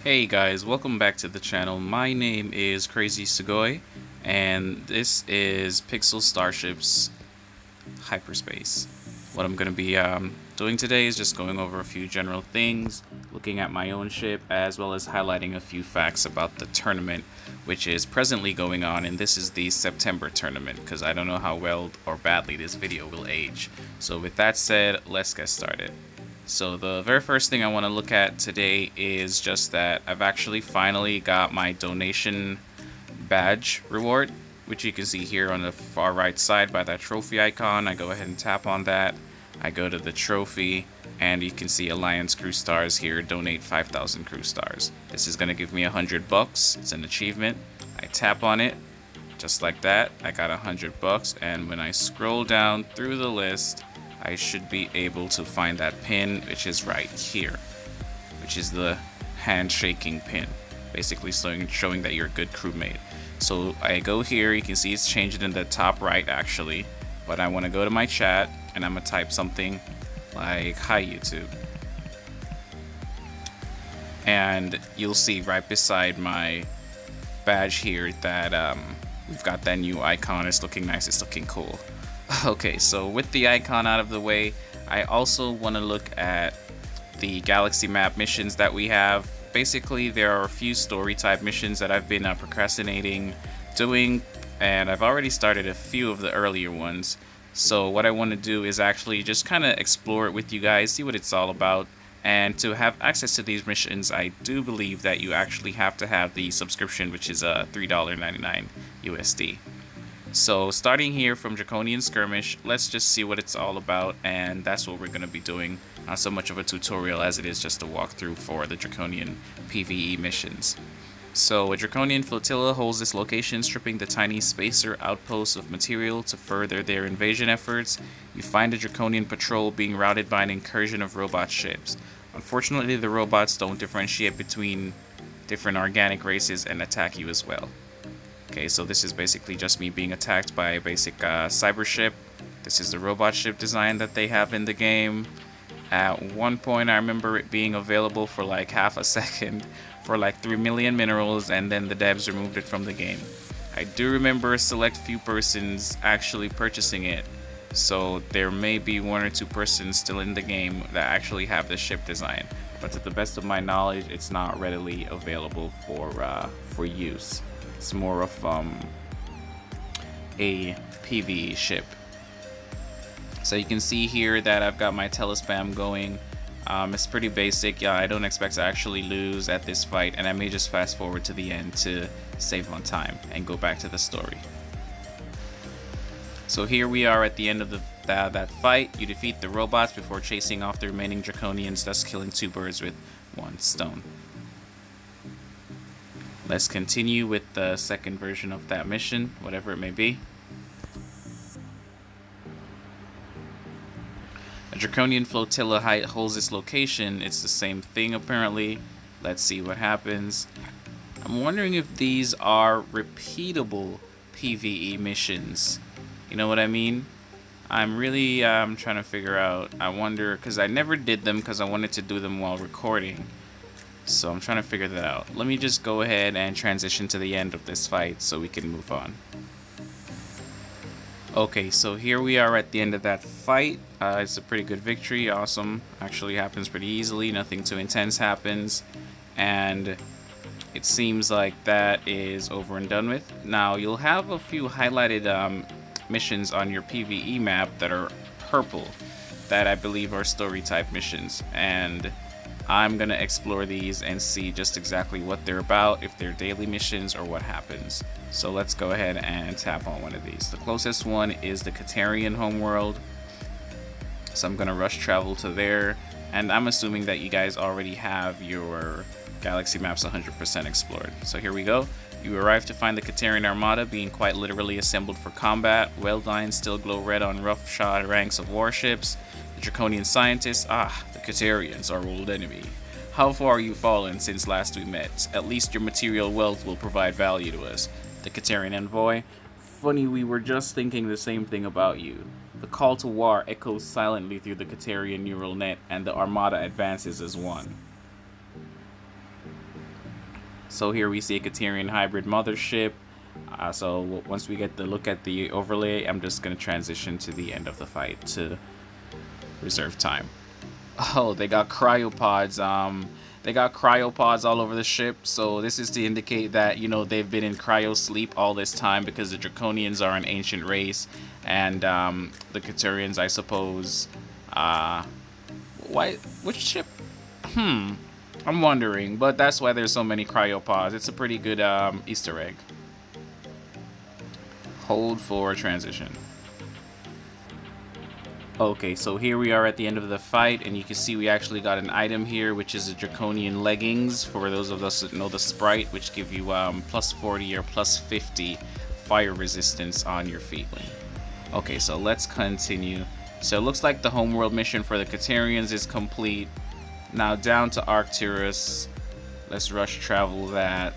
Hey guys, welcome back to the channel. My name is Crazy Sugoi, and this is Pixel Starships Hyperspace. What I'm going to be doing today is just going over a few general things, looking at my own ship, as well as highlighting a few facts about the tournament, which is presently going on, and this is the September tournament, because I don't know how well or badly this video will age. So with that said, let's get started. So the very first thing I want to look at today is just that I've actually finally got my donation badge reward, which you can see here on the far right side by that trophy icon. I go ahead and tap on that. I go to the trophy, and you can see Alliance Crew Stars here, donate 5,000 crew stars. This is going to give me $100. It's an achievement. I tap on it, just like that. I got $100, and when I scroll down through the list, I should be able to find that pin, which is right here, which is the handshaking pin, basically showing that you're a good crewmate. So I go here, you can see it's changed in the top right actually, but I want to go to my chat and I'm gonna type something like "Hi YouTube," and you'll see right beside my badge here that we've got that new icon. It's looking nice, it's looking cool. Okay, so with the icon out of the way, I also want to look at the galaxy map missions that we have. Basically, there are a few story type missions that I've been procrastinating doing, and I've already started a few of the earlier ones. So what I want to do is actually just kind of explore it with you guys, see what it's all about. And to have access to these missions, I do believe that you actually have to have the subscription, which is $3.99 USD. So starting here from Draconian Skirmish, let's just see what it's all about, and that's what we're going to be doing. Not so much of a tutorial as it is just a walkthrough for the Draconian PvE missions. So a Draconian flotilla holds this location, stripping the tiny spacer outposts of material to further their invasion efforts. You find a Draconian patrol being routed by an incursion of robot ships. Unfortunately, the robots don't differentiate between different organic races and attack you as well. Okay, so this is basically just me being attacked by a basic cyber ship. This is the robot ship design that they have in the game. At one point, I remember it being available for like half a second for like 3 million minerals, and then the devs removed it from the game. I do remember a select few persons actually purchasing it, so there may be 1 or 2 persons still in the game that actually have the ship design. But to the best of my knowledge, it's not readily available for use. It's more of a PvE ship. So you can see here that I've got my telespam going. It's pretty basic. Yeah, I don't expect to actually lose at this fight, and I may just fast forward to the end to save on time and go back to the story. So here we are at the end of that fight. You defeat the robots before chasing off the remaining Draconians, thus killing 2 birds with 1 stone. Let's continue with the second version of that mission, whatever it may be. A Draconian flotilla holds this location. It's the same thing apparently. Let's see what happens. I'm wondering if these are repeatable PvE missions. You know what I mean? I'm really trying to figure out. I wonder, because I never did them because I wanted to do them while recording. So I'm trying to figure that out. Let me just go ahead and transition to the end of this fight so we can move on. Okay, so here we are at the end of that fight. It's a pretty good victory. Awesome. Actually happens pretty easily. Nothing too intense happens. And it seems like that is over and done with. Now, you'll have a few highlighted missions on your PvE map that are purple, that I believe are story type missions. And I'm going to explore these and see just exactly what they're about, if they're daily missions or what happens. So let's go ahead and tap on one of these. The closest one is the Kyrian Homeworld. So I'm going to rush travel to there. And I'm assuming that you guys already have your galaxy maps 100% explored. So here we go. You arrive to find the Kyrian Armada being quite literally assembled for combat. Weld lines still glow red on roughshod ranks of warships. The Draconian scientists, the Kyrians, our old enemy. How far you've fallen since last we met. At least your material wealth will provide value to us. The Kyrian envoy, funny, we were just thinking the same thing about you. The call to war echoes silently through the Kyrian neural net, and the Armada advances as one. So here we see a Kyrian hybrid mothership. So once we get the look at the overlay, I'm just gonna transition to the end of the fight to reserve time. Oh, they got cryopods. They got cryopods all over the ship. So this is to indicate that, you know, they've been in cryo sleep all this time because the Draconians are an ancient race, and the Kyrians, I suppose. Why? Which ship? I'm wondering, but that's why there's so many cryopods. It's a pretty good Easter egg. Hold for transition. Okay, so here we are at the end of the fight, and you can see we actually got an item here, which is a Draconian leggings, for those of us that know the sprite, which give you plus 40 or plus 50 fire resistance on your feet. Okay, so let's continue. So it looks like the homeworld mission for the Kyrians is complete. Now down to Arcturus. Let's rush travel that.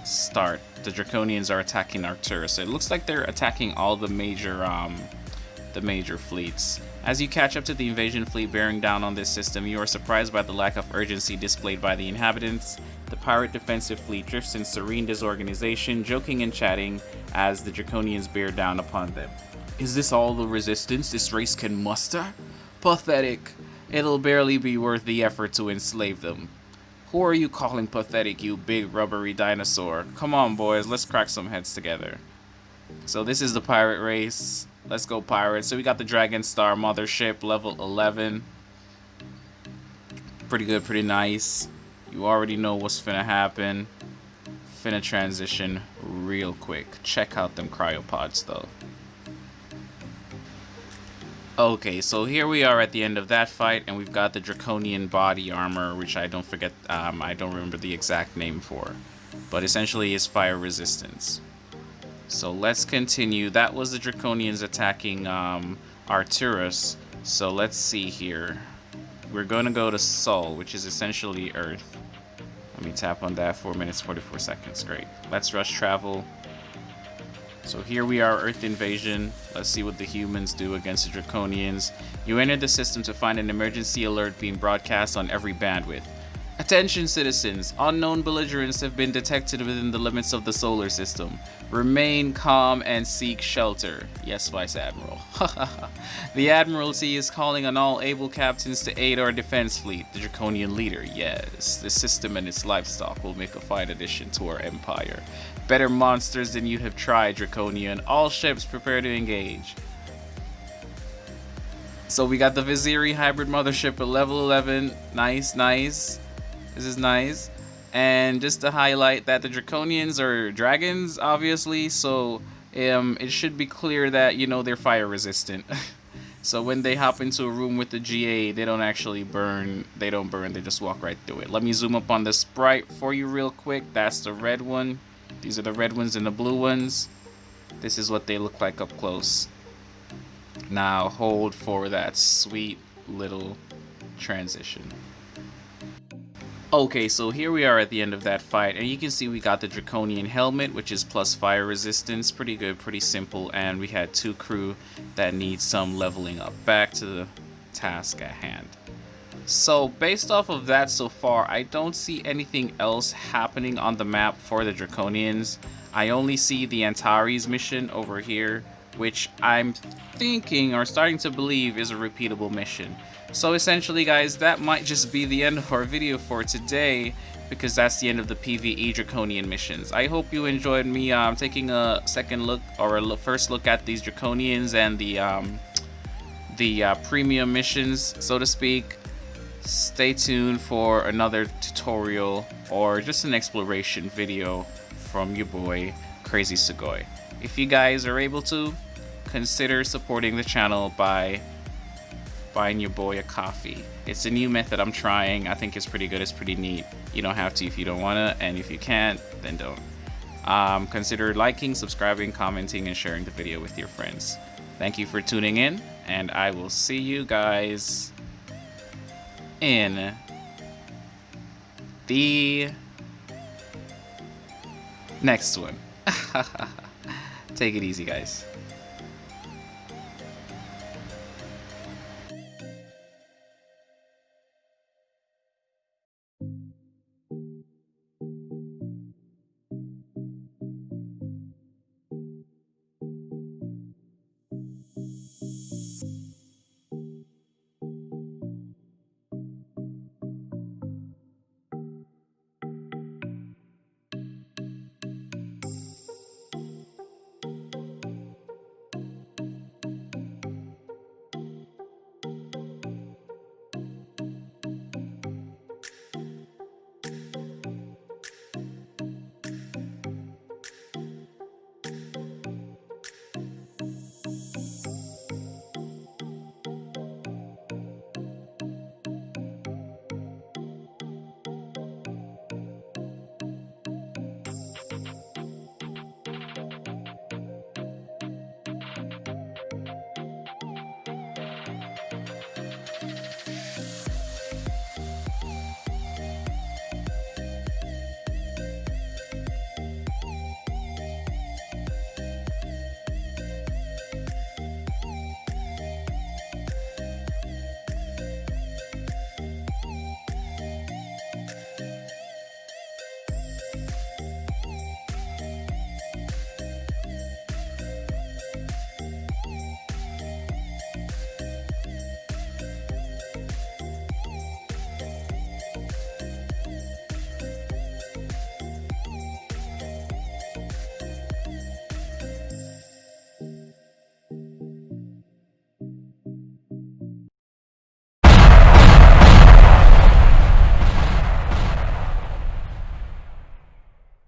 Start. The Draconians are attacking Arcturus. So it looks like they're attacking all the major fleets. As you catch up to the invasion fleet bearing down on this system, you are surprised by the lack of urgency displayed by the inhabitants. The pirate defensive fleet drifts in serene disorganization, joking and chatting as the Draconians bear down upon them. Is this all the resistance this race can muster? Pathetic. It'll barely be worth the effort to enslave them. Who are you calling pathetic, you big rubbery dinosaur? Come on, boys, let's crack some heads together. So this is the pirate race. Let's go pirates. So we got the Dragon Star mothership, level 11. Pretty good, pretty nice. You already know what's finna happen. Finna transition real quick. Check out them cryopods though. Okay, so here we are at the end of that fight, and we've got the Draconian body armor, which I don't remember the exact name for, but essentially is fire resistance. So let's continue. That was the Draconians attacking Arcturus. So let's see here. We're gonna go to Sol, which is essentially Earth. Let me tap on that. 4 minutes 44 seconds. Great. Let's rush travel. So here we are, Earth invasion. Let's see what the humans do against the Draconians. You entered the system to find an emergency alert being broadcast on every bandwidth. Attention citizens, unknown belligerents have been detected within the limits of the solar system. Remain calm and seek shelter. Yes, Vice Admiral. The Admiralty is calling on all able captains to aid our defense fleet. The Draconian leader, yes. The system and its livestock will make a fine addition to our empire. Better monsters than you have tried, Draconian. All ships prepare to engage. So we got the Viziri hybrid mothership at level 11. Nice, nice. This is nice. And just to highlight that the Draconians are dragons, obviously, so it should be clear that, you know, they're fire resistant. So when they hop into a room with the GA, they don't actually burn. They don't burn, they just walk right through it. Let me zoom up on the sprite for you real quick. That's the red one. These are the red ones and the blue ones. This is what they look like up close. Now hold for that sweet little transition. Okay, so here we are at the end of that fight, and you can see we got the Draconian helmet, which is plus fire resistance. Pretty good, pretty simple, and we had 2 crew that need some leveling up. Back to the task at hand. So based off of that so far, I don't see anything else happening on the map for the Draconians. I only see the Antares mission over here, which I'm thinking or starting to believe is a repeatable mission. So essentially, guys, that might just be the end of our video for today, because that's the end of the PvE Draconian missions. I hope you enjoyed me taking a second look, or a first look at these Draconians and the premium missions, so to speak. Stay tuned for another tutorial or just an exploration video from your boy, Crazy Sugoi. If you guys are able to, consider supporting the channel by buying your boy a coffee. It's a new method I'm trying. I think it's pretty good. It's pretty neat. You don't have to if you don't want to, and if you can't, then don't. Consider liking, subscribing, commenting, and sharing the video with your friends. Thank you for tuning in, and I will see you guys in the next one. Take it easy, guys.